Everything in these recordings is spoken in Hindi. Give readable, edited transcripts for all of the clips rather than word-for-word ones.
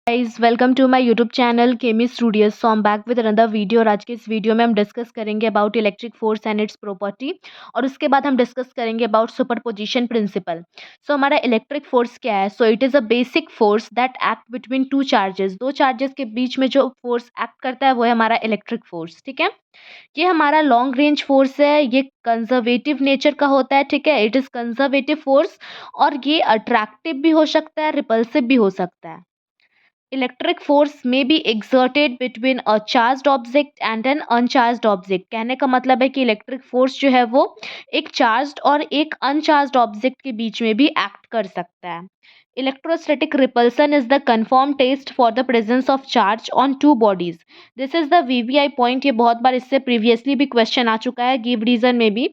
Guys welcome to my YouTube channel Chemi Studios. So I am back with another video और आज के इस वीडियो में हम डिस्कस करेंगे about electric force and its property और उसके बाद हम डिस्कस करेंगे अबाउट सुपरपोजिशन प्रिंसिपल। सो हमारा इलेक्ट्रिक फोर्स क्या है? So it is a basic force that act between two charges. दो चार्जेस के बीच में जो फोर्स एक्ट करता है वो है हमारा इलेक्ट्रिक फोर्स। ठीक है, ये हमारा लॉन्ग रेंज फोर्स है, ये कंजर्वेटिव नेचर का होता है। ठीक है, इट इज़ कंजर्वेटिव फोर्स और ये अट्रैक्टिव भी हो सकता है, रिपल्सिव भी हो सकता है। Electric force may be exerted between a charged object and an uncharged object. कहने का मतलब है कि इलेक्ट्रिक फोर्स जो है वो एक चार्ज्ड और एक अनचार्ज्ड ऑब्जेक्ट के बीच में भी एक्ट कर सकता है। Electrostatic repulsion is the confirm test for the presence of charge on two bodies. This is the VVI point. ये बहुत बार इससे प्रीवियसली भी क्वेश्चन आ चुका है, गिव रीजन में भी।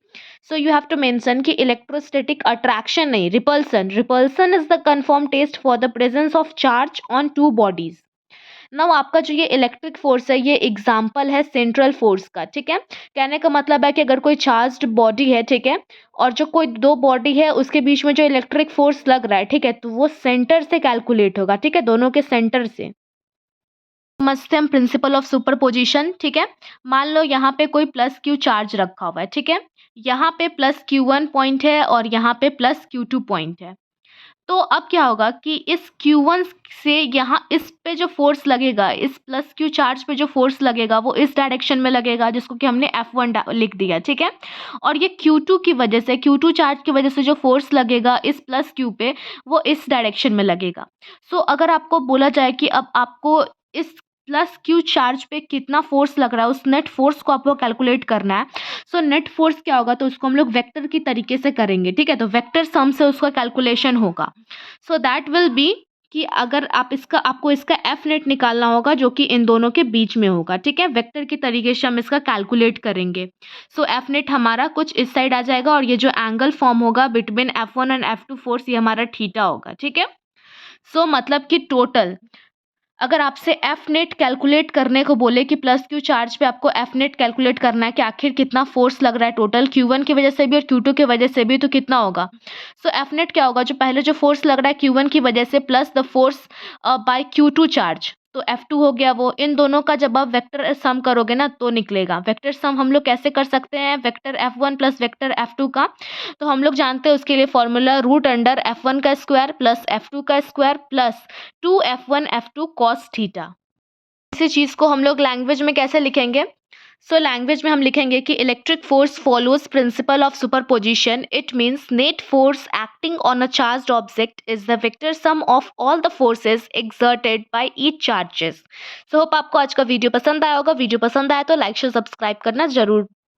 So you have to mention कि इलेक्ट्रोस्टैटिक अट्रैक्शन नहीं, repulsion. Repulsion is the confirm test for the presence of charge on two bodies. Now आपका जो ये इलेक्ट्रिक फोर्स है ये एग्जाम्पल है सेंट्रल फोर्स का। ठीक है, कहने का मतलब है कि अगर कोई चार्ज्ड बॉडी है, ठीक है, और जो कोई दो बॉडी है उसके बीच में जो इलेक्ट्रिक फोर्स लग रहा है, ठीक है, तो वो सेंटर से कैलकुलेट होगा। ठीक है, दोनों के सेंटर से। समझते हैं हम प्रिंसिपल ऑफ सुपरपोजिशन। ठीक है, मान लो यहाँ पे कोई प्लस क्यू चार्ज रखा हुआ है। ठीक है, यहाँ पे प्लस Q1 पॉइंट है और यहाँ पे प्लस Q2 पॉइंट है। तो अब क्या होगा कि इस Q1 से यहाँ इस पे जो फोर्स लगेगा, इस प्लस Q चार्ज पे जो फोर्स लगेगा वो इस डायरेक्शन में लगेगा, जिसको कि हमने F1 लिख दिया। ठीक है, और ये Q2 की वजह से, Q2 चार्ज की वजह से जो फोर्स लगेगा इस प्लस Q पे वो इस डायरेक्शन में लगेगा। सो अगर आपको बोला जाए कि अब आपको इस प्लस Q चार्ज पे कितना फोर्स लग रहा है, उस नेट फोर्स को आपको कैलकुलेट करना है। सो नेट फोर्स क्या होगा, तो उसको हम लोग वेक्टर की तरीके से करेंगे। ठीक है, तो वेक्टर सम से उसका कैलकुलेशन होगा। सो दैट विल बी कि अगर आपको इसका एफ नेट निकालना होगा जो कि इन दोनों के बीच में होगा। ठीक है, वेक्टर के तरीके से हम इसका कैलकुलेट करेंगे। सो एफ नेट हमारा कुछ इस साइड आ जाएगा और ये जो एंगल फॉर्म होगा between F1 and F2 force, ये हमारा थीटा होगा। ठीक है, सो मतलब कि टोटल अगर आपसे एफ नेट कैलकुलेट करने को बोले कि प्लस क्यू चार्ज पे आपको एफ नेट कैलकुलेट करना है कि आखिर कितना फोर्स लग रहा है टोटल Q1 की वजह से भी और Q2 की वजह से भी, तो कितना होगा। सो एफ नेट क्या होगा, जो पहले जो फोर्स लग रहा है Q1 की वजह से plus the force by Q2 charge, तो F2 हो गया वो। इन दोनों का जब आप वेक्टर सम करोगे ना तो निकलेगा। वेक्टर सम हम लोग कैसे कर सकते हैं, vector F1 plus vector F2 का, तो हम लोग जानते हैं उसके लिए फॉर्मूला रूट अंडर F1 का स्क्वायर प्लस F2 का square plus 2F1 F2 cos theta. इसी चीज़ को हम लोग लैंग्वेज में कैसे लिखेंगे? सो लैंग्वेज में हम लिखेंगे कि electric force follows principle of superposition. It means net force acting on a charged object is the vector sum of all the forces exerted by each charges. So hope आपको आज का वीडियो पसंद आया होगा। वीडियो पसंद आया तो लाइक शेयर सब्सक्राइब करना जरूर